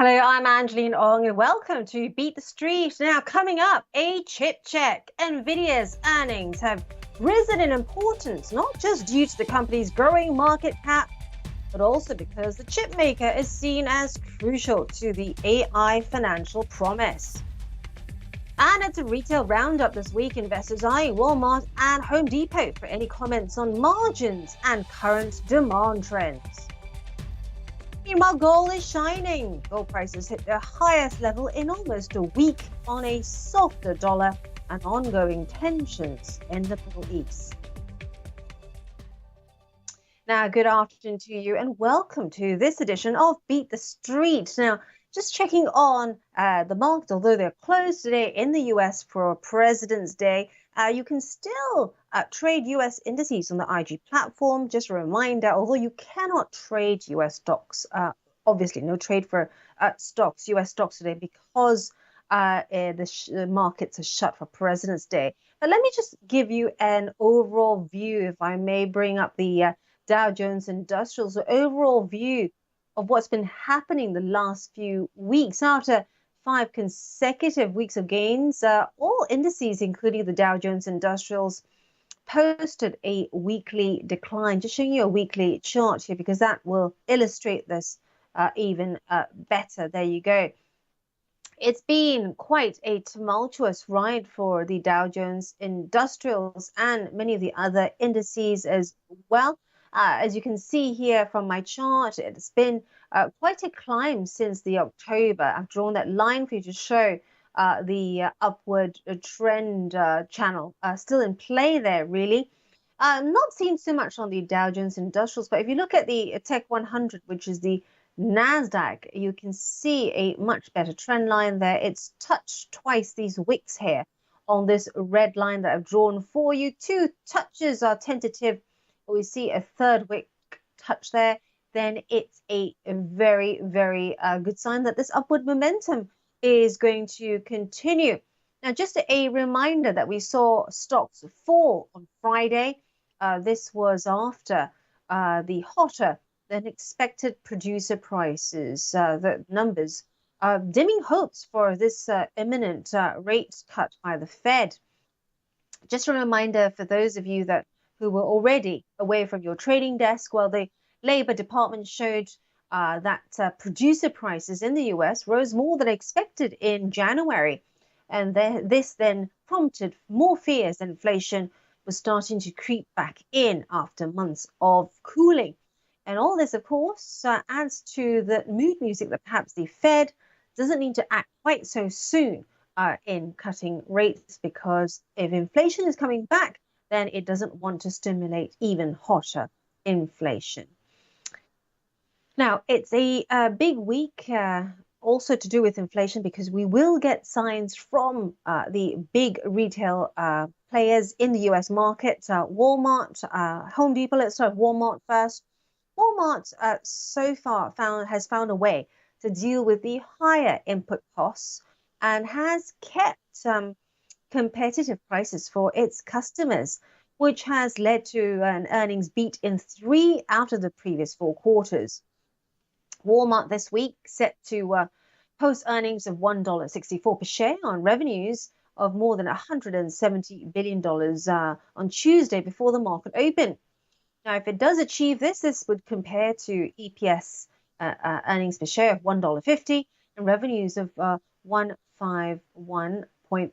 Hello, I'm Angeline Ong, and welcome to Beat the Street. Now, coming up, a chip check. Nvidia's earnings have risen in importance, not just due to the company's growing market cap, but also because the chip maker is seen as crucial to the AI financial promise. And it's a retail roundup this week. Investors eyeing Walmart and Home Depot for any comments on margins and current demand trends. Meanwhile, gold is shining. Gold prices hit their highest level in almost a week on a softer dollar and ongoing tensions in the Middle East. Now, good afternoon to you and welcome to this edition of Beat the Street. Now, just checking on the market, although they're closed today in the US for President's Day, you can still trade US indices on the IG platform. Just a reminder, although you cannot trade US stocks, obviously no trade for US stocks today because the markets are shut for President's Day. But let me just give you an overall view, if I may bring up the Dow Jones Industrials, the overall view of what's been happening the last few weeks. After 5 consecutive weeks of gains, all indices, including the Dow Jones Industrials, posted a weekly decline. Just showing you a weekly chart here because that will illustrate this even better. There you go. It's been quite a tumultuous ride for the Dow Jones Industrials and many of the other indices as well. As you can see here from my chart, it's been quite a climb since the October. I've drawn that line for you to show the upward trend channel still in play there, really. Not seen so much on the Dow Jones Industrials, but if you look at the Tech 100, which is the NASDAQ, you can see a much better trend line there. It's touched twice these wicks here on this red line that I've drawn for you. 2 touches are tentative. We see a third wick touch there, then it's a very, very good sign that this upward momentum is going to continue. Now, just a reminder that we saw stocks fall on Friday. This was after the hotter than expected producer prices, the numbers, dimming hopes for this imminent rate cut by the Fed. Just a reminder for those of you who were already away from your trading desk, well, the Labor Department showed that producer prices in the US rose more than expected in January. And this then prompted more fears that inflation was starting to creep back in after months of cooling. And all this, of course, adds to the mood music that perhaps the Fed doesn't need to act quite so soon in cutting rates, because if inflation is coming back, then it doesn't want to stimulate even hotter inflation. Now, it's a big week also to do with inflation, because we will get signs from the big retail players in the US market. Walmart, Home Depot, let's start with Walmart first. Walmart so far has found a way to deal with the higher input costs and has kept competitive prices for its customers, which has led to an earnings beat in 3 out of the previous 4 quarters. Walmart this week set to post earnings of $1.64 per share on revenues of more than $170 billion on Tuesday before the market opened. Now, if it does achieve this, this would compare to EPS earnings per share of $1.50 and revenues of $151.5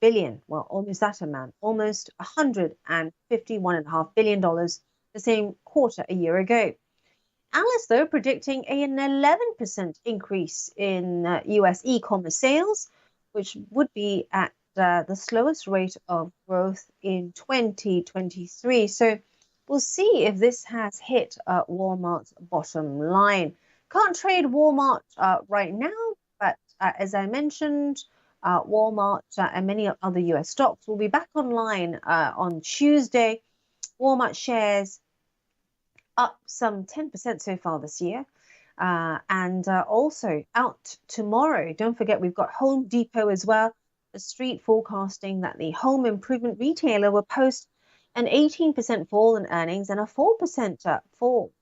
billion. Well, almost that amount, almost $151.5 billion the same quarter a year ago. Analysts, though, predicting an 11% increase in US e-commerce sales, which would be at the slowest rate of growth in 2023. So we'll see if this has hit Walmart's bottom line. Can't trade Walmart right now, but as I mentioned, Walmart and many other US stocks will be back online on Tuesday. Walmart shares up some 10% so far this year. And also out tomorrow. Don't forget, we've got Home Depot as well. The street forecasting that the home improvement retailer will post an 18% fall in earnings and a 4% fall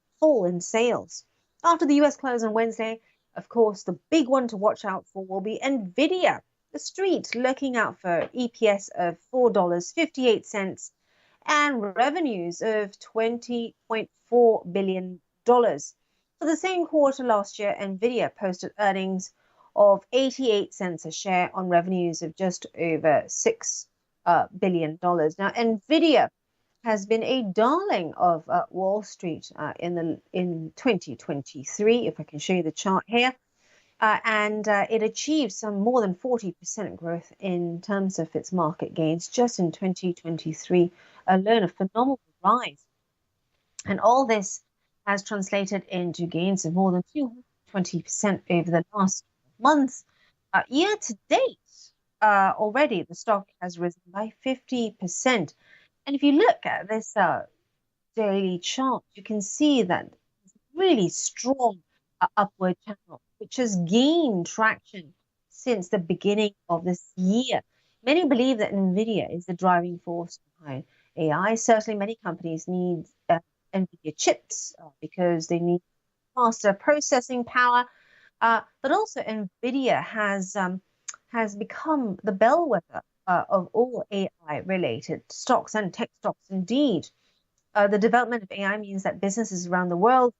in sales. After the US close on Wednesday, Of course, the big one to watch out for will be Nvidia. The street looking out for EPS of $4.58 and revenues of $20.4 billion. For the same quarter last year, Nvidia posted earnings of 88 cents a share on revenues of just over $6 billion. Now, Nvidia has been a darling of Wall Street in 2023, if I can show you the chart here. And it achieved some more than 40% growth in terms of its market gains just in 2023 alone, a phenomenal rise. And all this has translated into gains of more than 220% over the last months. Year to date, already the stock has risen by 50%. And if you look at this daily chart, you can see that it's really strong upward channel, which has gained traction since the beginning of this year. Many believe that Nvidia is the driving force behind AI. Certainly, many companies need Nvidia chips because they need faster processing power. But also, Nvidia has become the bellwether of all AI-related stocks and tech stocks. Indeed, the development of AI means that businesses around the world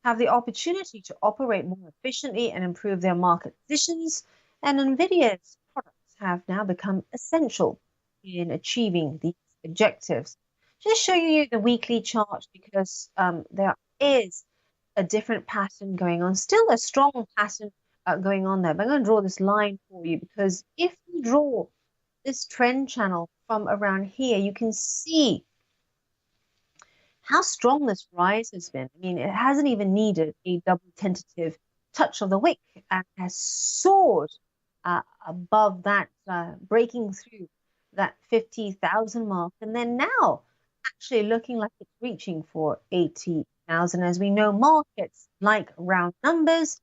have the opportunity to operate more efficiently and improve their market positions. And Nvidia's products have now become essential in achieving these objectives. Just showing you the weekly chart because there is a different pattern going on, still a strong pattern going on there. But I'm going to draw this line for you because if you draw this trend channel from around here, you can see how strong this rise has been. I mean, it hasn't even needed a double tentative touch of the wick and has soared above that, breaking through that 50,000 mark. And then now actually looking like it's reaching for 80,000. As we know, markets like round numbers.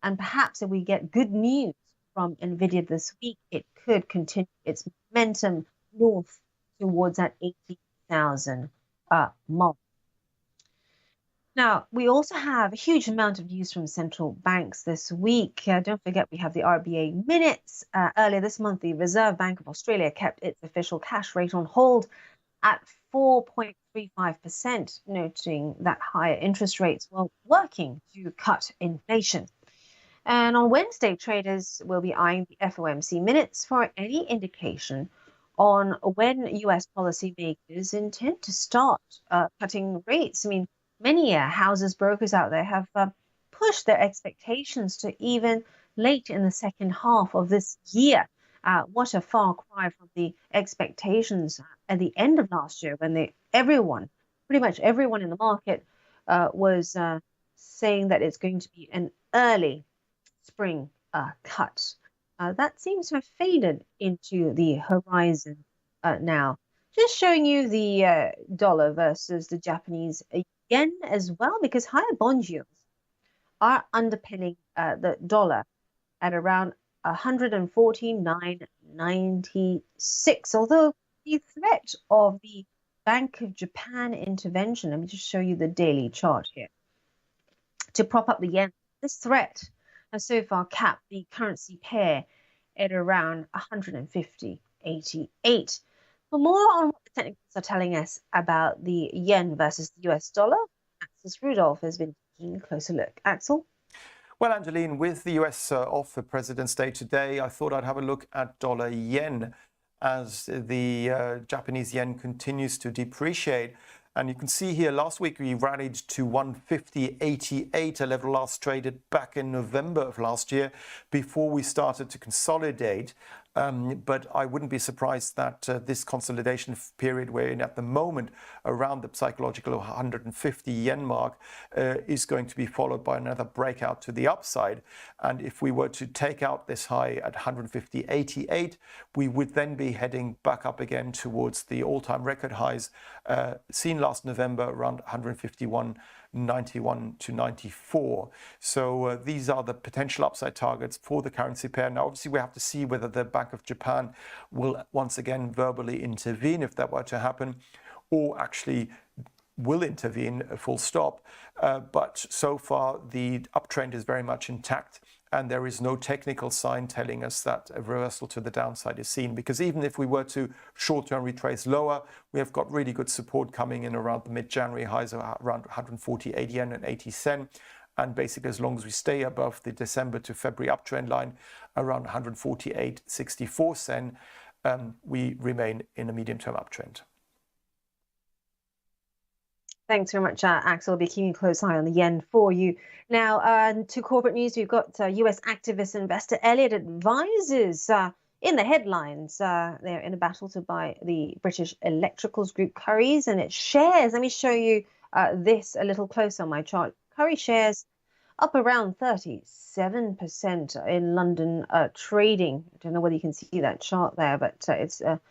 And perhaps if we get good news from Nvidia this week, it could continue its momentum north towards that 80,000 mark. Now, we also have a huge amount of news from central banks this week. Don't forget, we have the RBA minutes. Earlier this month, the Reserve Bank of Australia kept its official cash rate on hold at 4.35%, noting that higher interest rates were working to cut inflation. And on Wednesday, traders will be eyeing the FOMC minutes for any indication on when US policymakers intend to start cutting rates. I mean, many houses brokers out there have pushed their expectations to even late in the second half of this year. What a far cry from the expectations at the end of last year when pretty much everyone in the market was saying that it's going to be an early spring cut. That seems to have faded into the horizon now. Just showing you the dollar versus the Japanese yen as well, because higher bond yields are underpinning the dollar at around 149.96. Although the threat of the Bank of Japan intervention, let me just show you the daily chart here, to prop up the yen, this threat has so far capped the currency pair at around 150.88. For more on what the technicals are telling us about the yen versus the US dollar, Axel Rudolph has been taking a closer look. Axel? Well, Angeline, with the US off for President's Day today, I thought I'd have a look at dollar yen as the Japanese yen continues to depreciate. And you can see here, last week we rallied to 150.88, a level last traded back in November of last year before we started to consolidate. But I wouldn't be surprised that this consolidation period we're in at the moment around the psychological 150 yen mark is going to be followed by another breakout to the upside. And if we were to take out this high at 150.88, we would then be heading back up again towards the all-time record highs seen last November around 151.91 to 94. So these are the potential upside targets for the currency pair. Now, obviously, we have to see whether the Bank of Japan will once again verbally intervene if that were to happen, or actually will intervene, full stop. But so far, the uptrend is very much intact, and there is no technical sign telling us that a reversal to the downside is seen. Because even if we were to short-term retrace lower, we have got really good support coming in around the mid-January highs of around 148 yen and 80 sen. And basically, as long as we stay above the December to February uptrend line around 148.64 sen, we remain in a medium-term uptrend. Thanks very much, Axel. I'll be keeping a close eye on the yen for you. Now, to corporate news, we've got US activist investor Elliott Advisors in the headlines. They're in a battle to buy the British electricals group Currys and its shares. Let me show you this a little closer on my chart. Curry shares up around 37% in London trading. I don't know whether you can see that chart there, but it's a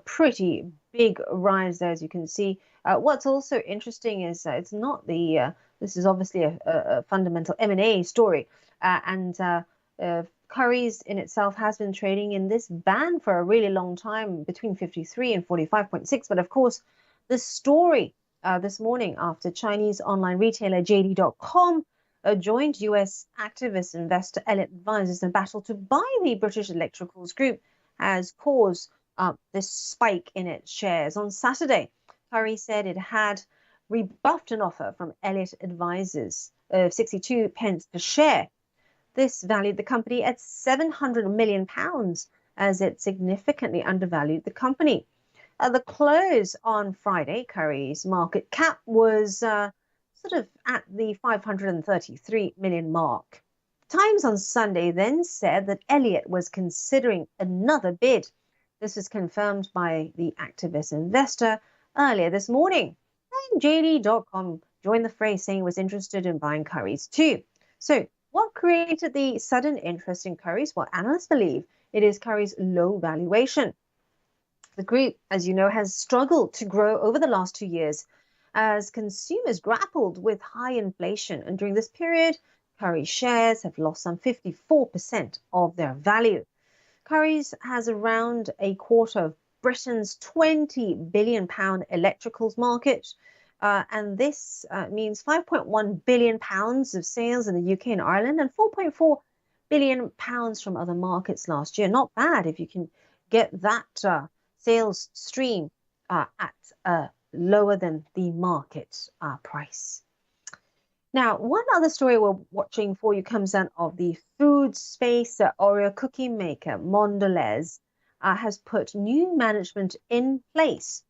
pretty big rise there, as you can see. What's also interesting is it's not the, this is obviously a fundamental M&A story. Currys in itself has been trading in this band for a really long time, between 53 and 45.6. But of course, the story this morning after Chinese online retailer JD.com joined US activist investor Elliott Advisors in a battle to buy the British electricals group has caused this spike in its shares. On Saturday, Curry said it had rebuffed an offer from Elliott Advisors of 62 pence per share. This valued the company at £700 million, as it significantly undervalued the company. At the close on Friday, Curry's market cap was sort of at the 533 million mark. Times on Sunday then said that Elliott was considering another bid. This was confirmed by the activist investor earlier this morning. And JD.com joined the fray, saying it was interested in buying Currys too. So what created the sudden interest in Currys? Well, analysts believe it is Currys' low valuation. The group, as you know, has struggled to grow over the last 2 years as consumers grappled with high inflation. And during this period, Currys shares have lost some 54% of their value. Currys has around a quarter of Britain's £20 billion electricals market. And this means £5.1 billion of sales in the UK and Ireland and £4.4 billion from other markets last year. Not bad if you can get that sales stream at lower than the market price. Now, one other story we're watching for you comes out of the food space. Oreo cookie maker Mondelez has put new management in place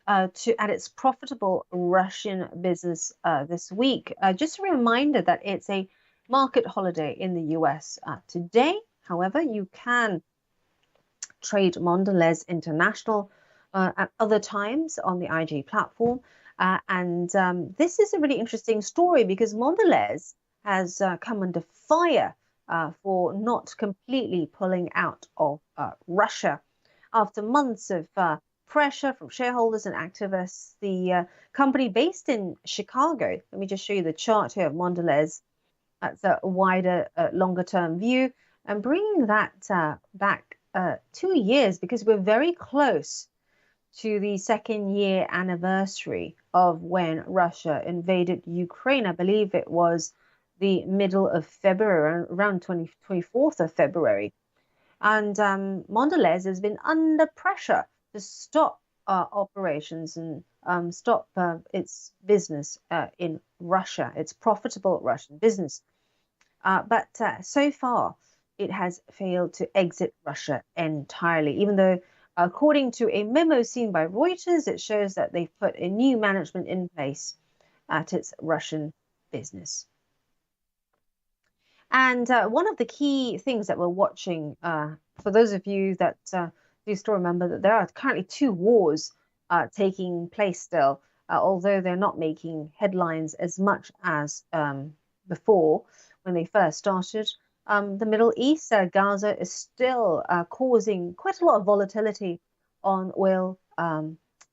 at its profitable Russian business this week. Just a reminder that it's a market holiday in the US today. However, you can trade Mondelez International at other times on the IG platform. This is a really interesting story because Mondelez has come under fire for not completely pulling out of Russia. After months of pressure from shareholders and activists, the company based in Chicago, let me just show you the chart here of Mondelez. That's a wider, longer-term view. And bringing that back 2 years, because we're very close to the second-year anniversary of when Russia invaded Ukraine. I believe it was the middle of February, around 24th of February. And Mondelez has been under pressure to stop operations and stop its business in Russia, its profitable Russian business. But so far, it has failed to exit Russia entirely, even though according to a memo seen by Reuters, it shows that they've put a new management in place at its Russian business. And one of the key things that we're watching, for those of you that do still remember that there are currently 2 wars taking place still, although they're not making headlines as much as before when they first started. The Middle East, Gaza, is still causing quite a lot of volatility on oil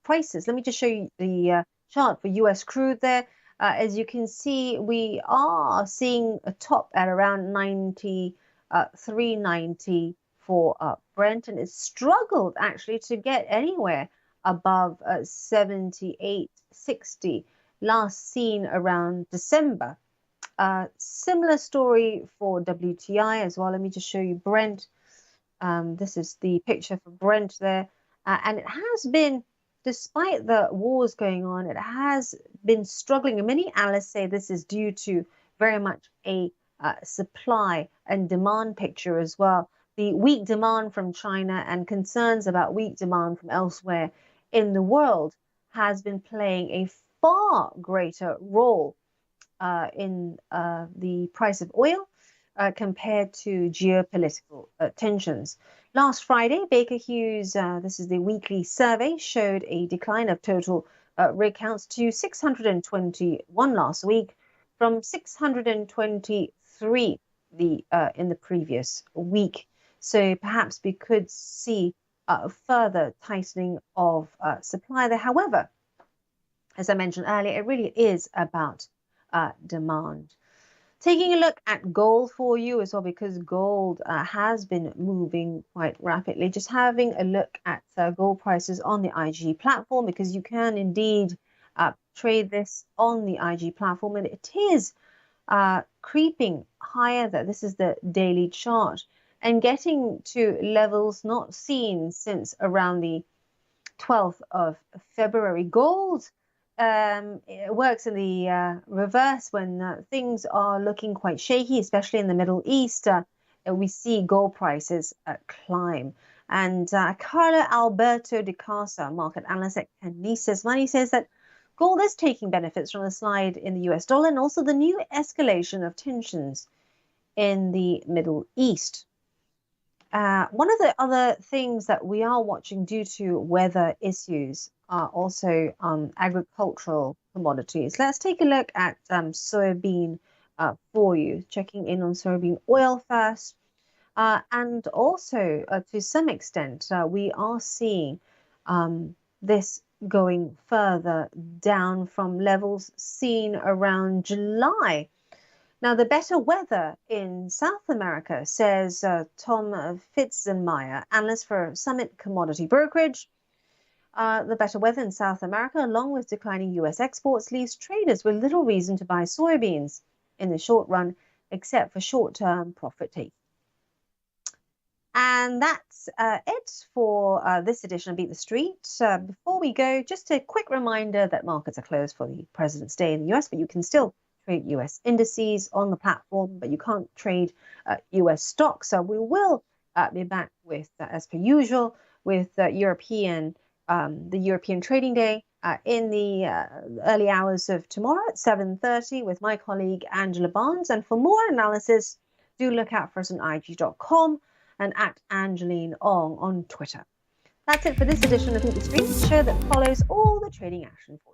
prices. Let me just show you the chart for US crude there. As you can see, we are seeing a top at around 93.90 for Brent, and it's struggled actually to get anywhere above 78.60 last seen around December. Similar story for WTI as well. Let me just show you Brent. This is the picture for Brent there. And it has been, despite the wars going on, it has been struggling. And many analysts say this is due to very much a supply and demand picture as well. The weak demand from China and concerns about weak demand from elsewhere in the world has been playing a far greater role in the price of oil compared to geopolitical tensions. Last Friday, Baker Hughes, this is the weekly survey, showed a decline of total rig counts to 621 last week from 623 in the previous week. So perhaps we could see a further tightening of supply there. However, as I mentioned earlier, it really is about demand. Taking a look at gold for you as well, because gold has been moving quite rapidly. Just having a look at gold prices on the IG platform, because you can indeed trade this on the IG platform, and it is creeping higher there. This is the daily chart, and getting to levels not seen since around the 12th of February. Gold it works in the reverse when things are looking quite shaky, especially in the Middle East. We see gold prices climb. And Carlo Alberto de Casa, market analyst at Kinesis Money, says that gold is taking benefits from the slide in the US dollar and also the new escalation of tensions in the Middle East. One of the other things that we are watching due to weather issues are also agricultural commodities. Let's take a look at soybean for you, checking in on soybean oil first. And also, to some extent, we are seeing this going further down from levels seen around July. Now, the better weather in South America, says Tom Fitzenmeyer, analyst for Summit Commodity Brokerage. The better weather in South America, along with declining US exports, leaves traders with little reason to buy soybeans in the short run, except for short-term profit taking. And that's it for this edition of Beat the Street. Before we go, just a quick reminder that markets are closed for the President's Day in the US, but you can still trade US indices on the platform, but you can't trade US stocks. So we will be back with, as per usual, with the European trading day in the early hours of tomorrow at 7:30 with my colleague Angela Barnes. And for more analysis, do look out for us on IG.com and at Angeline on Twitter. That's it for this edition of Beat the Street, the show that follows all the trading action for you.